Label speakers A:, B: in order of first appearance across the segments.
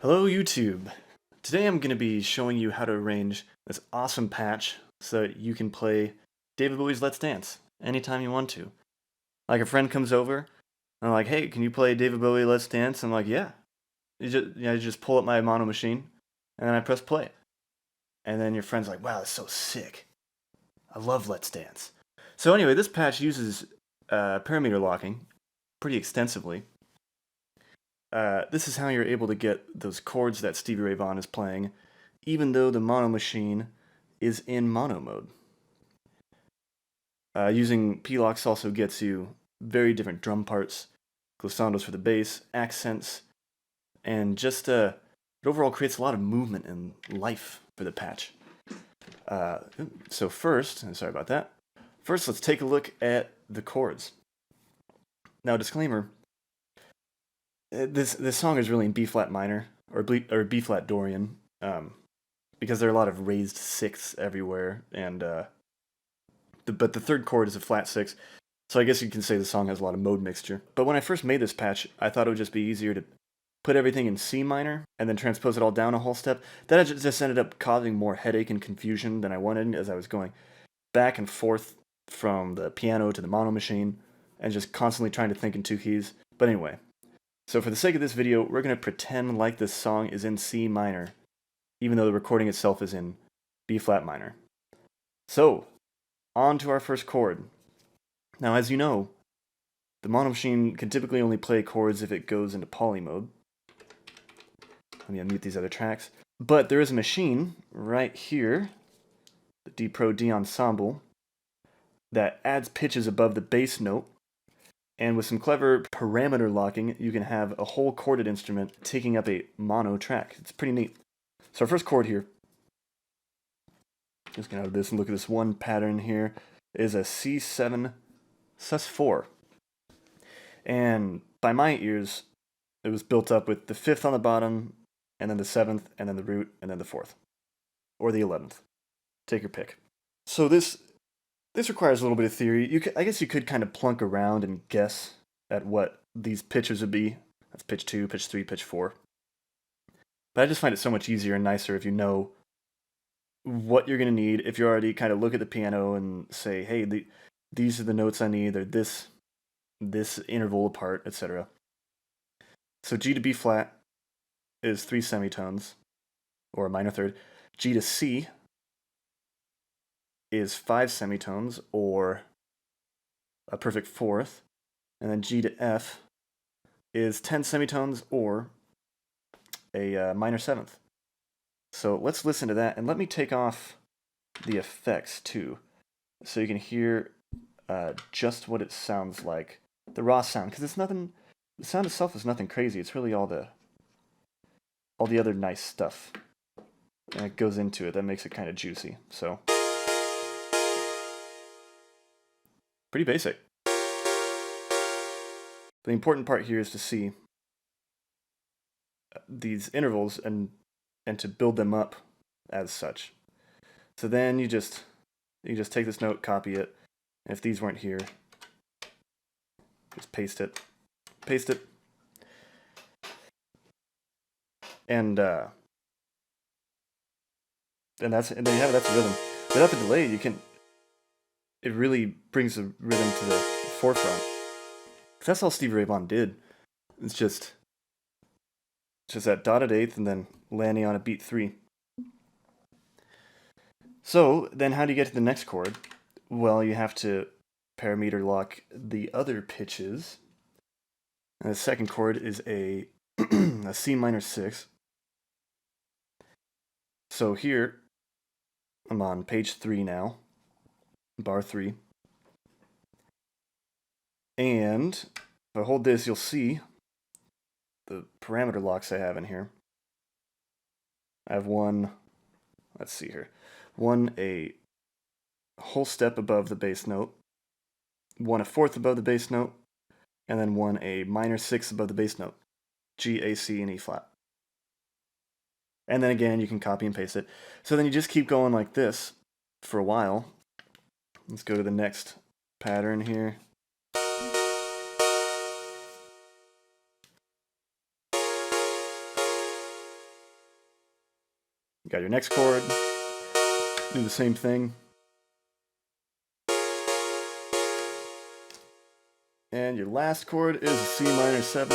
A: Hello YouTube! Today I'm going to be showing you how to arrange this awesome patch so that you can play David Bowie's Let's Dance anytime you want to. Like a friend comes over and I'm like, hey, can you play David Bowie Let's Dance? I'm like, yeah. You just pull up my MonoMachine and then I press play. And then your friend's like, wow, that's so sick. I love Let's Dance. So anyway, this patch uses parameter locking pretty extensively. This is how you're able to get those chords that Stevie Ray Vaughan is playing, even though the MonoMachine is in mono mode. Using P-Locks also gets you very different drum parts, glissandos for the bass, accents, and just it overall creates a lot of movement and life for the patch. So first, sorry about that, first let's take a look at the chords. Now disclaimer, this song is really in B flat minor or B flat Dorian, because there are a lot of raised sixths everywhere, and but the third chord is a flat six, so I guess you can say the song has a lot of mode mixture. But when I first made this patch, I thought it would just be easier to put everything in C minor and then transpose it all down a whole step. That just ended up causing more headache and confusion than I wanted, as I was going back and forth from the piano to the MonoMachine and just constantly trying to think in two keys. But anyway. So for the sake of this video, we're going to pretend like this song is in C minor, even though the recording itself is in B flat minor. So, on to our first chord. Now, as you know, the MonoMachine can typically only play chords if it goes into poly mode. Let me unmute these other tracks. But there is a machine right here, the D Pro D Ensemble, that adds pitches above the bass note. And with some clever parameter locking, you can have a whole chorded instrument taking up a mono track. It's pretty neat. So our first chord here, just get out of this and look at this one pattern here, is a C7 sus4. And by my ears, it was built up with the 5th on the bottom, and then the 7th, and then the root, and then the 4th. Or the 11th. Take your pick. So this requires a little bit of theory. I guess you could kind of plunk around and guess at what these pitches would be. That's pitch 2, pitch 3, pitch 4. But I just find it so much easier and nicer if you know what you're going to need. If you already kind of look at the piano and say, hey, these are the notes I need. They're this interval apart, etc. So G to B flat is 3 semitones, or a minor third. G to C is 5 semitones, or a perfect fourth, and then G to F is 10 semitones, or a minor seventh. So let's listen to that, and let me take off the effects too, so you can hear just what it sounds like, the raw sound, because it's nothing. The sound itself is nothing crazy. It's really all the other nice stuff, and it goes into it that makes it kind of juicy. So. Pretty basic. The important part here is to see these intervals and to build them up as such. So then you just take this note, copy it, and if these weren't here, just paste it, and then you have it. That's the rhythm. Without the delay, it really brings the rhythm to the forefront. That's all Stevie Ray Vaughan did. It's just that dotted eighth and then landing on a beat 3. So then how do you get to the next chord? Well, you have to parameter lock the other pitches. And the second chord is a C minor 6. So here, I'm on page 3 now. Bar 3. And if I hold this, you'll see the parameter locks I have in here. I have one, let's see here, one a whole step above the bass note, one a fourth above the bass note, and then one a minor 6 above the bass note, G, A, C, and E flat. And then again, you can copy and paste it. So then you just keep going like this for a while. Let's go to the next pattern here. got your next chord, do the same thing. And your last chord is a C minor 7.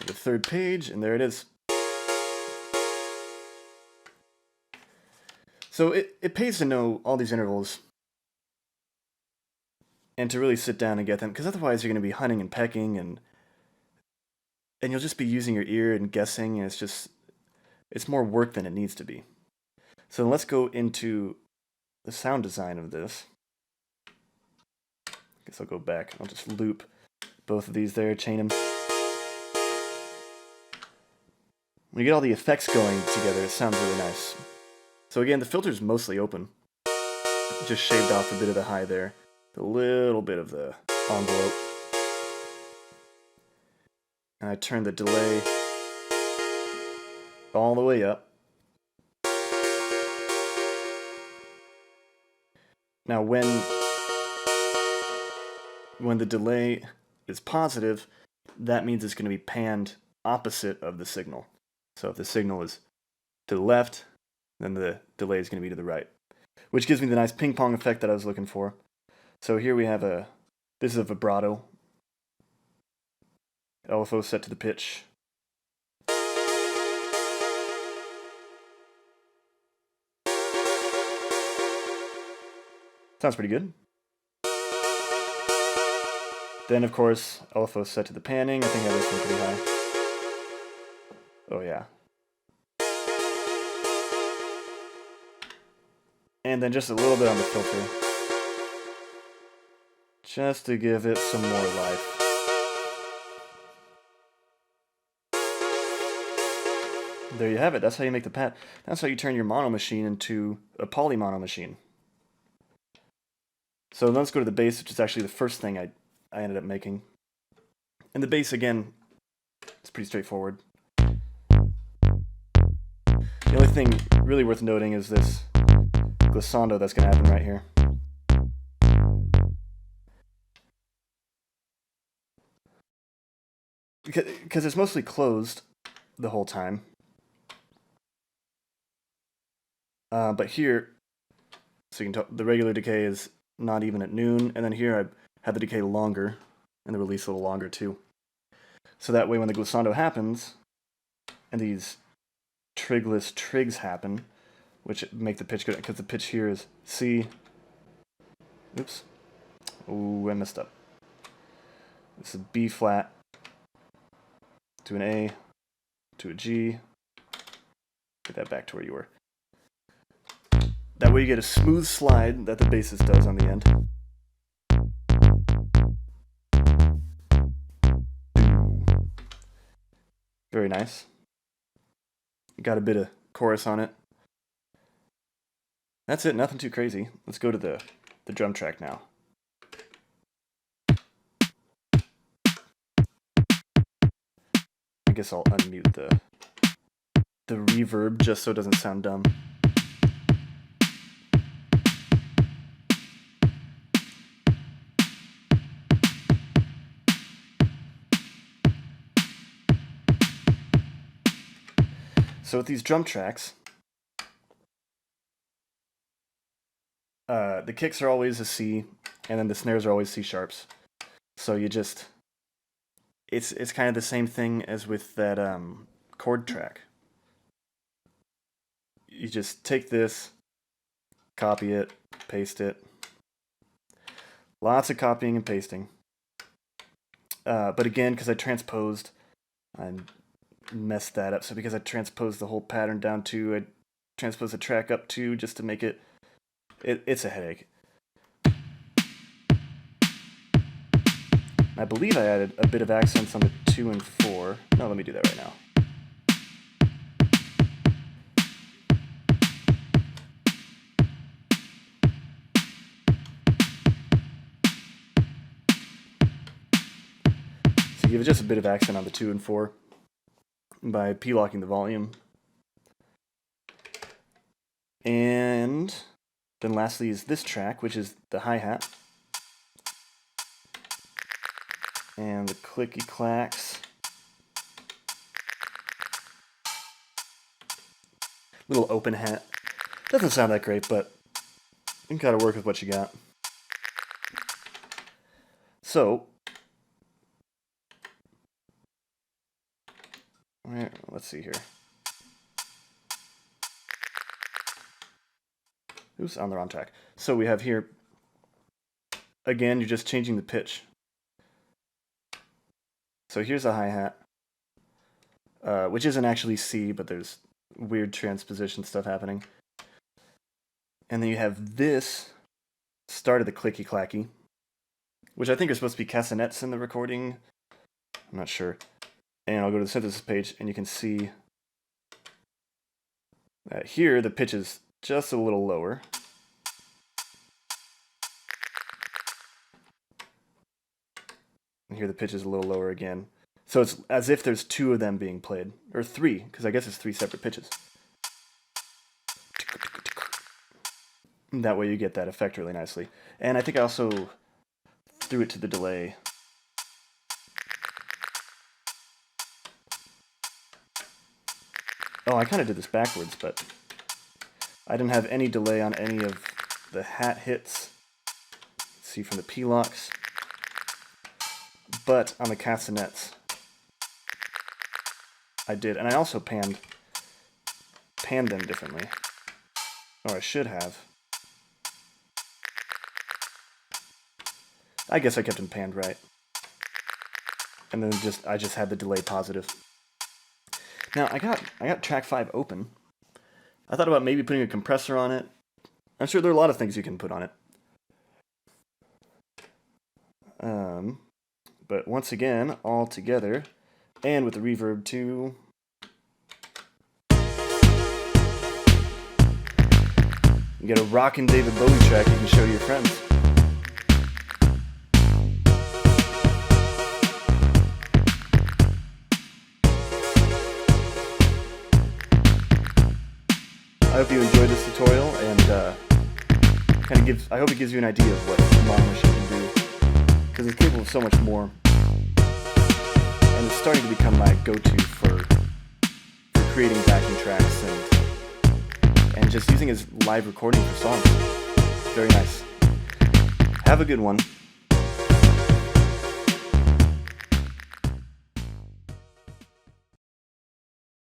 A: The third page, and there it is. So it pays to know all these intervals and to really sit down and get them, because otherwise you're going to be hunting and pecking, and you'll just be using your ear and guessing, and it's more work than it needs to be. So let's go into the sound design of this. I guess I'll go back. I'll just loop both of these there, chain them. When you get all the effects going together, it sounds really nice. So again, the filter's mostly open. Just shaved off a bit of the high there. A little bit of the envelope. And I turn the delay all the way up. Now when the delay is positive, that means it's going to be panned opposite of the signal. So if the signal is to the left, then the delay is going to be to the right, which gives me the nice ping pong effect that I was looking for. So here we have this is a vibrato. LFO set to the pitch. Sounds pretty good. Then, of course, LFO set to the panning. I think I have this one pretty high. Oh, yeah. And then just a little bit on the filter. Just to give it some more life. There you have it. That's how you make the pat. That's how you turn your MonoMachine into a poly MonoMachine. So let's go to the bass, which is actually the first thing I ended up making. And the bass, again, it's pretty straightforward. The only thing really worth noting is this glissando that's going to happen right here. Because it's mostly closed the whole time. But here, so you can tell the regular decay is not even at noon, and then here I had the decay longer, and the release a little longer too. So that way when the glissando happens, and these trigless trigs happen, which make the pitch good, because the pitch here is C. Oops. Ooh, I messed up. This is B flat, to an A, to a G. Get that back to where you were. That way you get a smooth slide that the bassist does on the end. Very nice. Got a bit of chorus on it. That's it, nothing too crazy. Let's go to the drum track now. I guess I'll unmute the reverb just so it doesn't sound dumb. So with these drum tracks, the kicks are always a C, and then the snares are always C sharps. So you just, it's kind of the same thing as with that chord track. You just take this, copy it, paste it. Lots of copying and pasting. But again, because I transposed, I messed that up. So because I transposed the whole pattern down to, I transposed the track up to, just to make it's a headache. I believe I added a bit of accents on the 2 and 4. No, let me do that right now. So give it just a bit of accent on the 2 and 4 by P-locking the volume. And then lastly is this track, which is the hi-hat. And the clicky clacks. Little open hat. Doesn't sound that great, but you can kind of work with what you got. So, let's see here. Oops, on the wrong track. So we have here, again, you're just changing the pitch. So here's a hi-hat, which isn't actually C, but there's weird transposition stuff happening. And then you have this start of the clicky-clacky, which I think are supposed to be castanets in the recording. I'm not sure. And I'll go to the synthesis page, and you can see that here the pitch is just a little lower. And here the pitch is a little lower again. So it's as if there's two of them being played, or three, because I guess it's three separate pitches. That way you get that effect really nicely. And I think I also threw it to the delay. Oh, I kind of did this backwards, but I didn't have any delay on any of the hat hits. See from the P-locks. But on the castanets, I did. And I also panned them differently. Or I should have. I guess I kept them panned right. And then I just had the delay positive. Now, I got track 5 open. I thought about maybe putting a compressor on it. I'm sure there are a lot of things you can put on it. But once again, all together, and with the reverb too. You get a rockin' David Bowie track you can show your friends. I hope you enjoyed this tutorial, and I hope it gives you an idea of what MonoMachine can do, because it's capable of so much more, and it's starting to become my go-to for creating backing tracks and just using as live recording for songs. Very nice. Have a good one.